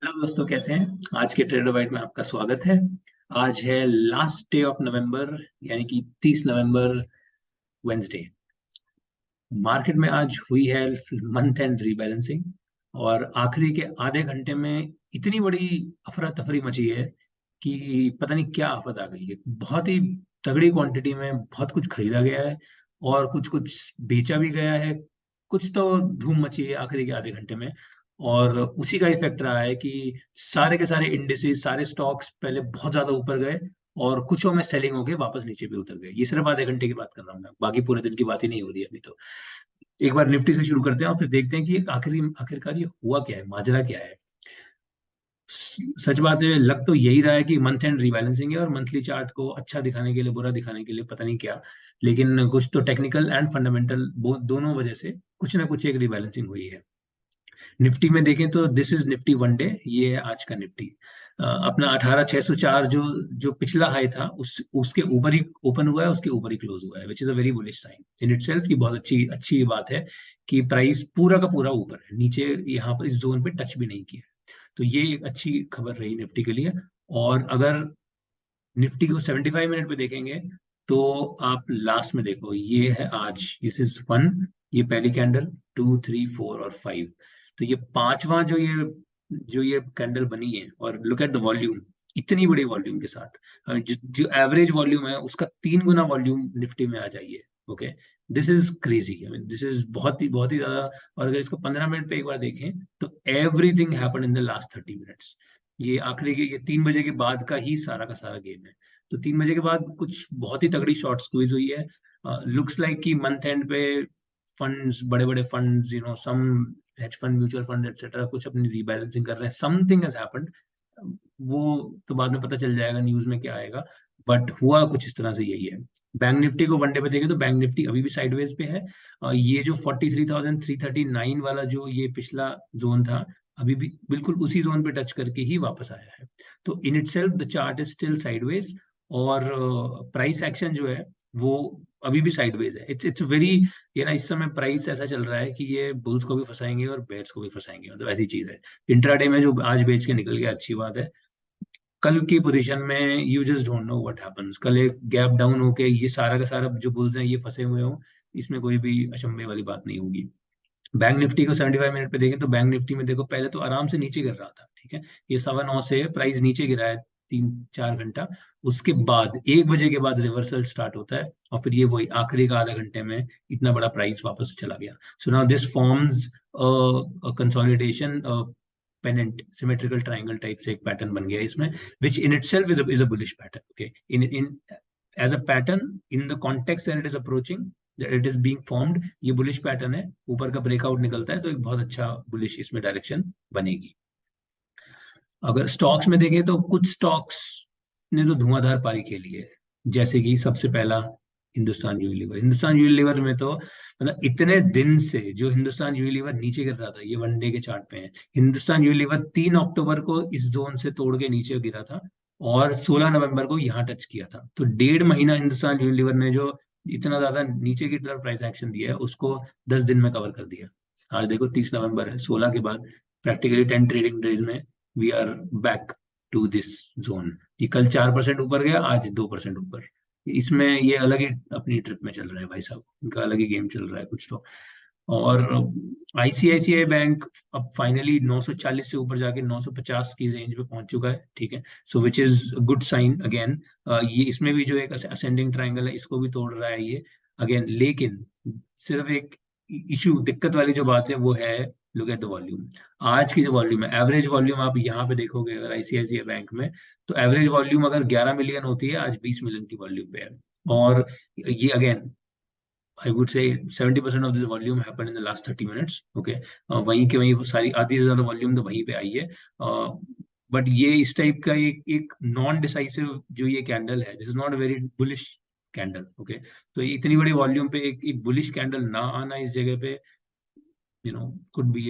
Hello दोस्तों, कैसे हैं? आज के ट्रेडर बाइट में आपका स्वागत है। आज है लास्ट डे ऑफ नवंबर, यानी कि 30 नवंबर, वेंसडे। मार्केट में आज हुई है मंथ एंड रीबैलेंसिंग, और आखिरी के आधे घंटे में इतनी बड़ी अफरा तफरी मची है कि पता नहीं क्या आफत आ गई है। बहुत ही तगड़ी क्वांटिटी में बहुत कुछ खरीदा गया है और कुछ कुछ बेचा भी गया है। कुछ तो धूम मची है आखिरी के आधे घंटे में, और उसी का इफेक्ट रहा है कि सारे के सारे इंडिसेस, सारे स्टॉक्स पहले बहुत ज्यादा ऊपर गए और कुछों में सेलिंग होके वापस नीचे भी उतर गए। ये सिर्फ आधे घंटे की बात कर रहा हूँ मैं, बाकी पूरे दिन की बात ही नहीं हो रही है अभी तो। एक बार निफ्टी से शुरू करते हैं और फिर देखते हैं कि आखिरकार ये हुआ क्या है, माजरा क्या है। सच बात है, लग तो यही रहा है कि मंथ एंड रीबैलेंसिंग है और मंथली चार्ट को अच्छा दिखाने के लिए, बुरा दिखाने के लिए, पता नहीं क्या। लेकिन कुछ तो टेक्निकल एंड फंडामेंटल दोनों वजह से कुछ ना कुछ एक रीबैलेंसिंग हुई है। निफ्टी में देखें तो this is Nifty one day, ये है आज का निफ्टी। अपना 18,604 जो जो पिछला हाई था उसके ऊपर ही ओपन हुआ है, उसके ऊपर ही क्लोज हुआ है, which is a very bullish sign in itself. की बहुत अच्छी अच्छी बात है कि प्राइस पूरा का पूरा ऊपर है, नीचे यहाँ पर इस जोन पे टच भी नहीं किया। तो ये एक अच्छी खबर रही निफ्टी के लिए। और अगर निफ्टी को 75 मिनट पे देखेंगे तो आप लास्ट में देखो, ये है आज, दिस इज वन, ये पहली कैंडल, टू, थ्री, फोर और फाइव। तो ये पांचवा जो ये कैंडल बनी है, और लुक एट द वॉल्यूम, इतनी बड़ी वॉल्यूम के साथ। जो एवरेज वॉल्यूम है उसका 3 गुना वॉल्यूम निफ्टी में आ जाइए। Okay, this is crazy, I mean this is बहुत ही ज्यादा। और अगर इसको 15 मिनट पे एक बार देखें तो everything happen in the last 30 minutes. ये आखिरी के ये 3 बजे के बाद का ही सारा का सारा गेम है। तो 3 बजे के बाद कुछ बहुत ही तगड़ी शॉर्ट स्क्वीज हुई है। लुक्स लाइक कि मंथ एंड पे फंड्स, बड़े बड़े funds, some hedge fund, mutual fund etcetera, कुछ अपनी रीबैलेंसिंग कर रहे हैं। समथिंग हैज हैपेंड, वो तो बाद में पता चल जाएगा, न्यूज में क्या आएगा। बट हुआ कुछ इस तरह से यही है। बैंक निफ्टी को वनडे पे देखें तो बैंक निफ्टी अभी भी साइडवेज पे है। ये जो 43,339 वाला जो ये पिछला जोन था, अभी भी बिल्कुल उसी जोन पे टच करके ही वापस आया है। तो in itself the chart is still sideways. और प्राइस एक्शन जो है वो अभी भी साइडवेज है। इट्स वेरी, ये ना, इस समय प्राइस ऐसा चल रहा है कि ये बुल्स को भी फंसाएंगे और बेयर्स को भी फंसाएंगे, मतलब ऐसी चीज है। इंट्राडे में जो आज बेच के निकल गया, अच्छी बात है। कल की पोजीशन में you just don't know what happens. कल एक गैप डाउन होके ये सारा का सारा जो बुल्स हैं ये फंसे हुए हो, इसमें कोई भी अचंभे वाली बात नहीं होगी। बैंक निफ्टी को 75 मिनट पे देखें तो बैंक निफ्टी में देखो, पहले तो आराम से नीचे गिर रहा था, ठीक है। ये 9:15 से प्राइस नीचे गिरा है 3-4 घंटा। उसके बाद 1 बजे के बाद रिवर्सल स्टार्ट होता है, और फिर ये वही आखिरी का आधा घंटे में इतना बड़ा प्राइस वापस चला गया। So now this forms consolidation, pennant symmetrical triangle type से एक पैटर्न बन गया इसमें, which in itself is a bullish pattern. Okay, in as a pattern, in the context and it is approaching, it is being formed, ये bullish pattern है। ऊपर का breakout निकलता है तो एक बहुत अच्छा बुलिश इसमें डायरेक्शन बनेगी। अगर स्टॉक्स में देखें तो कुछ स्टॉक्स ने तो धुआंधार पारी खेली है। जैसे कि सबसे पहला हिंदुस्तान यूनिलीवर। हिंदुस्तान यूनिलीवर में तो मतलब इतने दिन से जो हिंदुस्तान यूनिलीवर नीचे गिर रहा था, ये वनडे के चार्ट पे है। हिंदुस्तान यूनिलीवर 3 अक्टूबर को इस जोन से तोड़ के नीचे गिरा था और 16 नवंबर को यहाँ टच किया था। तो 1.5 महीना हिंदुस्तान यूनिलीवर ने जो इतना ज्यादा नीचे की तरफ प्राइस एक्शन दिया है उसको 10 दिन में कवर कर दिया। आज देखो 30 नवंबर है, 16 के बाद प्रैक्टिकली 10 ट्रेडिंग डेज में we are back to this zone. ये कल 4% ऊपर गया, आज 2% ऊपर। इसमें ये अलग ही अपनी ट्रिप में चल रहे हैं भाई साहब, इनका अलग ही गेम चल रहा है कुछ तो। और आईसीआईसीआई बैंक अब फाइनली 940 से ऊपर जाके 950 की रेंज पे पहुंच चुका है, ठीक है। So which is good sign again. ये इसमें भी जो एक असेंडिंग ट्राइंगल है इसको भी तोड़ रहा है ये अगेन। लेकिन सिर्फ एक इशू, दिक्कत वाली जो बात है वो है, लुक एट द वॉल्यूम। आज की जो वॉल्यूम है, एवरेज वॉल्यूम आप यहाँ पे देखोगे अगर आईसीआईसीआई बैंक में, तो एवरेज वॉल्यूम अगर 11 मिलियन होती है, आज 20 मिलियन की वॉल्यूम पे है। और ये again, I would say 70% of this volume happened in the last 30 minutes. Okay, वहीं के वहीं वो सारी आधी से ज्यादा वॉल्यूम तो वहीं पे आई है। बट ये इस टाइप का एक एक नॉन डिसाइसिव जो ये कैंडल है, this is not a very bullish candle. Okay, तो इतनी बड़ी वॉल्यूम पे एक एक बुलिश कैंडल ना आना इस जगह पे, could be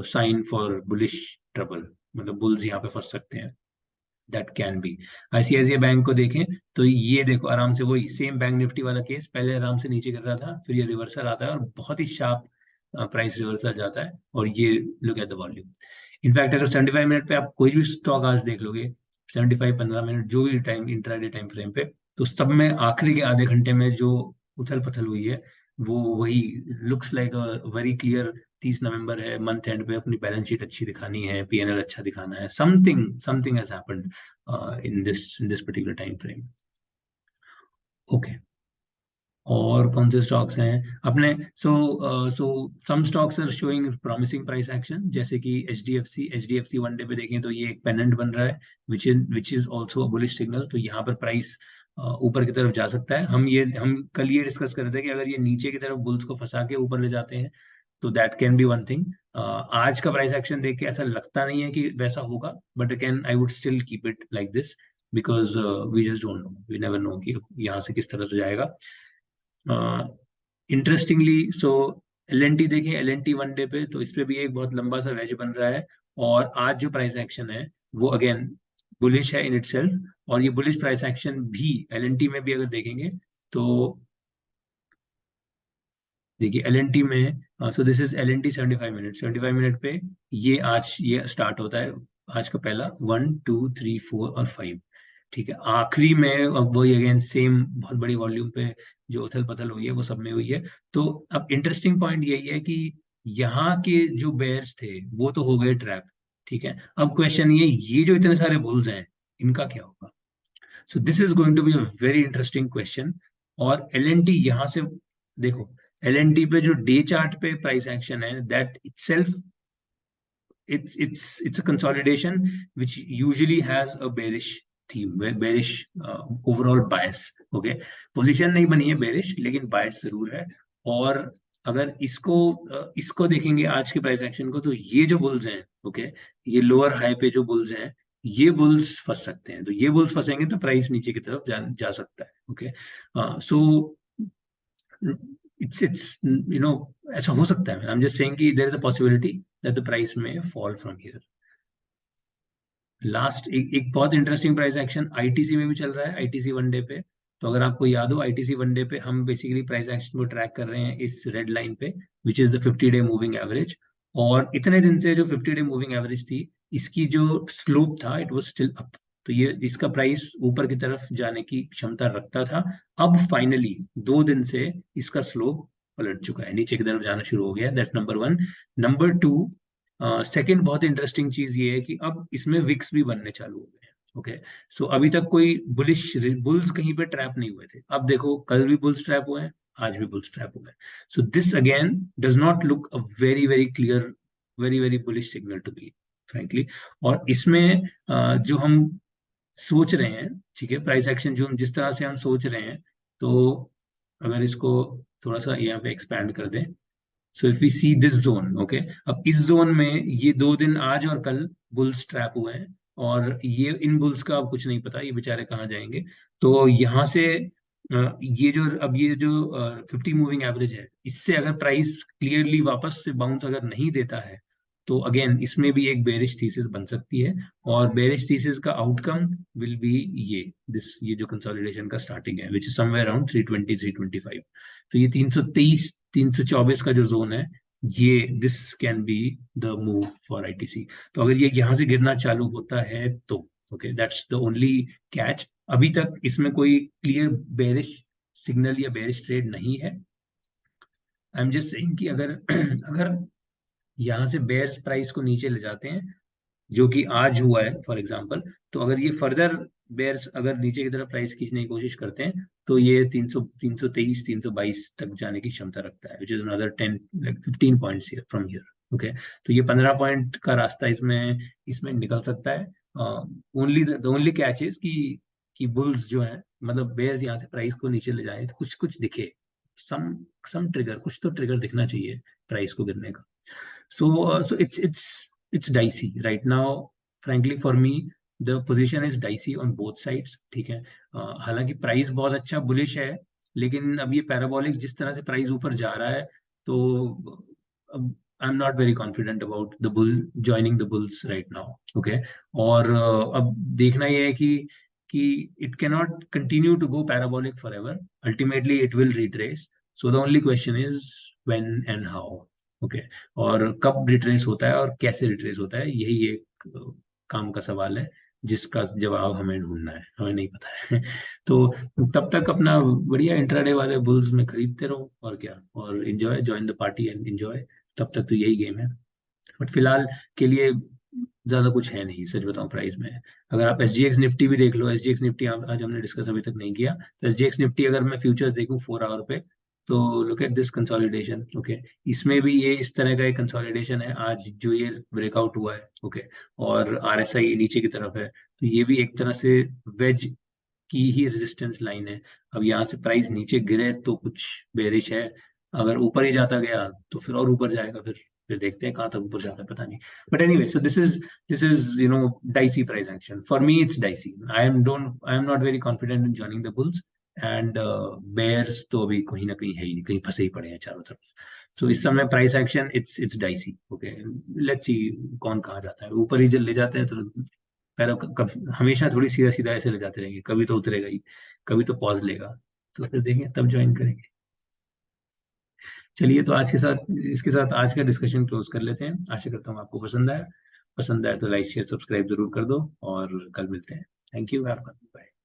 sign for bullish trouble, मतलब बुल्स यहाँ पे फंस सकते हैं। That can be. ICICI bank को देखें तो ये देखो, आराम से वही सेम बैंक निफ्टी वाला केस, पहले आराम से नीचे गिर रहा था, फिर ये रिवर्सल आता है और बहुत ही शार्प प्राइस रिवर्सल जाता है और ये look at the volume. In fact अगर 75 मिनट पे आप कोई भी स्टॉक आज देख लोगे, 75 15 मिनट जो भी टाइम इंट्राडे टाइम फ्रेम पे, तो सब में आखिरी के आधे घंटे में जो उथल पुथल हुई है वो वही looks like a very clear 30 नवंबर है, मंथ एंड पे अपनी बैलेंस शीट अच्छी दिखानी है, पीएनएल अच्छा दिखाना है, something something has happened in this particular time frame. Okay, और कौन से स्टॉक्स हैं अपने? So some stocks are showing promising price action, जैसे कि एचडीएफसी वन डे पे देखें तो ये एक पेनेंट बन रहा है which is also a bullish signal. तो यहाँ पर प्राइस ऊपर की तरफ जा सकता है। हम कल ये डिस्कस कर रहे थे कि अगर ये नीचे की तरफ बुल्स को फंसा के ऊपर ले जाते हैं तो that can B one thing. आज का प्राइस एक्शन देख के ऐसा लगता नहीं है कि वैसा होगा, but again I would still keep it like this because we just don't know, we never know कि यहाँ से किस तरह से जाएगा। इंटरेस्टिंगली सो एल देखें, एल वन डे पे तो इस पे भी एक बहुत लंबा सा वेज बन रहा है, और आज जो प्राइस एक्शन है वो अगेन बुलिश है इन इटसेल्फ। और ये बुलिश प्राइस एक्शन भी एल में भी अगर देखेंगे तो देखिए एल में, सो दिस इज एल 75 मिनट पे ये स्टार्ट होता है। आज का पहला 1 2 3 4 और 5, ठीक है। आखिरी में अब वही अगेन सेम बहुत बड़ी वॉल्यूम पे जो उथल पथल हुई है वो सब में हुई है। तो अब इंटरेस्टिंग पॉइंट यही है कि यहाँ के जो बेयर्स थे वो तो हो गए ट्रैप, ठीक है। अब क्वेश्चन ये जो इतने सारे बुल्स हैं इनका क्या होगा? So this is going to be a very interesting question. और एल यहाँ से देखो, एल पे जो डे चार्ट पे प्राइस एक्शन है that itself it's a consolidation which usually has a bearish theme, bearish overall bias. Okay, position नहीं बनी है bearish, लेकिन bias जरूर है। और अगर इसको देखेंगे आज के प्राइस एक्शन को, तो ये जो बुल्स हैं, ओके, ये लोअर हाई पे जो बुल्स हैं, ये बुल्स फंस सकते हैं। तो ये बुल्स फंसेंगे तो प्राइस नीचे की तरफ जा सकता है। ओके, सो it's ऐसा हो सकता है। I'm just saying कि there is a possibility that the price may fall from here. Last एक बहुत इंटरेस्टिंग प्राइस एक्शन आईटीसी में भी चल रहा है, आईटीसी वन डे पे। तो अगर आपको याद हो, आईटीसी वन डे पे हम बेसिकली प्राइस एक्शन को ट्रैक कर रहे हैं इस रेड लाइन पे, which is the fifty day moving average. और इतने दिन से जो 50-डे मूविंग एवरेज थी, इसकी जो स्लोप था इट वाज स्टिल अप। तो ये इसका प्राइस ऊपर की तरफ जाने की क्षमता रखता था। अब फाइनली 2 दिन से इसका स्लोप पलट चुका है, नीचे की तरफ जाना शुरू हो गया। That's number one. Number two, second बहुत इंटरेस्टिंग चीज ये है कि अब इसमें विक्स भी बनने चालू हो गए हैं। ओके, सो अभी तक कोई बुल्स कहीं पे ट्रैप नहीं हुए थे। अब देखो, कल भी बुल्स ट्रैप हुए हैं, आज भी बुल्स ट्रैप हुए हैं। So this again does not look a very very clear, very very bullish signal to be frankly. और इसमें जो हम सोच रहे हैं, ठीक है, प्राइस एक्शन जो जिस तरह से हम सोच रहे हैं, तो अगर इसको थोड़ा सा यहाँ पे एक्सपैंड कर दें, so if we see this zone, okay, अब इस जोन में ये 2 दिन आज और कल बुल्स ट्रैप हुए हैं, और ये इन बुल्स का अब कुछ नहीं पता ये बेचारे कहाँ जाएंगे। तो यहाँ से ये जो 50 मूविंग एवरेज है, इससे अगर प्राइस क्लियरली वापस से बाउंस अगर नहीं देता है, तो अगेन इसमें भी एक बेरिश थीसिस बन सकती है। और बेरिश थीसिस का आउटकम विल बी ये जो कंसोलिडेशन का स्टार्टिंग है, विच इज समवेयर अराउंड 320 325। तो ये 323 324 का जो जोन है, ये this can be the move for ITC. तो अगर ये यहाँ से गिरना चालू होता है तो okay, that's the only catch. अभी तक इसमें कोई क्लियर बेरिश सिग्नल या बेरिश ट्रेड नहीं है। आई एम जस्ट सेइंग कि अगर अगर यहाँ से बेयर्स प्राइस को नीचे ले जाते हैं, जो कि आज हुआ है फॉर एग्जांपल, तो अगर ये फर्दर बेयर्स अगर नीचे की तरफ प्राइस खींचने की कोशिश करते हैं, तो ये 323 322 तक जाने की क्षमता रखता है, which is another 15 points from here. Okay, तो ये 15 पॉइंट का रास्ता इसमें इसमें निकल सकता है। ओनली कैच इज कि बुल्स जो है, मतलब बेयर्स यहाँ से प्राइस को नीचे ले जाए तो कुछ कुछ दिखे, सम सम ट्रिगर, कुछ तो ट्रिगर दिखना चाहिए प्राइस को गिरने का। So it's dicey right now. Frankly, for me, the position is dicey on both sides. ठीक है, हालांकि प्राइस बहुत अच्छा बुलिश है, लेकिन अब ये पैराबोलिक जिस तरह से प्राइस ऊपर जा रहा है, तो अब I am not very confident about the bull joining the bulls right now. Okay, और अब देखना ये है कि it can not continue to go parabolic for ever, ultimately it will retrace. So the only question is when and how. Okay, और कब retrace होता है और कैसे रिट्रेस होता है, यही एक काम का सवाल है जिसका जवाब हमें ढूंढना है, हमें नहीं पता है। तो तब तक अपना बढ़िया इंट्राडे वाले बुल्स में खरीदते रहो और क्या, और enjoy, join the party and enjoy. तब तक तो यही गेम है, बट फिलहाल के लिए ज्यादा कुछ है नहीं, सच बताऊं प्राइस में। अगर आप एस जी एक्स निफ्टी भी देख लो, एस जी एक्स निफ्टी आज हमने डिस्कस अभी तक नहीं किया, तो एस जी एक्स निफ्टी अगर मैं फ्यूचर्स देखूं 4 आवर पे, तो look at this consolidation. Okay, इसमें भी ये इस तरह का एक कंसोलिडेशन है आज जो ये ब्रेकआउट हुआ है। ओके, और आर एस आई नीचे की तरफ है, तो ये भी एक तरह से वेज की ही रेजिस्टेंस लाइन है। अब यहाँ से प्राइस नीचे गिरे तो कुछ बेरिश है, अगर ऊपर ही जाता गया तो फिर और ऊपर जाएगा, फिर देखते हैं कहाँ तक ऊपर जाता है, पता नहीं। But anyway, so this is dicey price action for me, it's dicey. I am not very confident in joining the bulls, and bears तो अभी कहीं ना कहीं है ही नहीं, कहीं फंसे ही पड़े हैं चारों तरफ। सो इस समय price action, it's dicey. Okay, let's see कौन कहाँ जाता है, ऊपर ही जल ले जाते हैं तो पैरों हमेशा थोड़ी सीधा सीधा ऐसे ले जाते रहेंगे, कभी तो उतरेगा ही, कभी तो पॉज लेगा, तो फिर देखेंगे तब ज्वाइन करेंगे। चलिए, तो आज के साथ, इसके साथ आज का डिस्कशन क्लोज कर लेते हैं। आशा करता हूँ आपको पसंद आया। पसंद आया तो लाइक शेयर सब्सक्राइब जरूर कर दो, और कल मिलते हैं। Thank you, bye.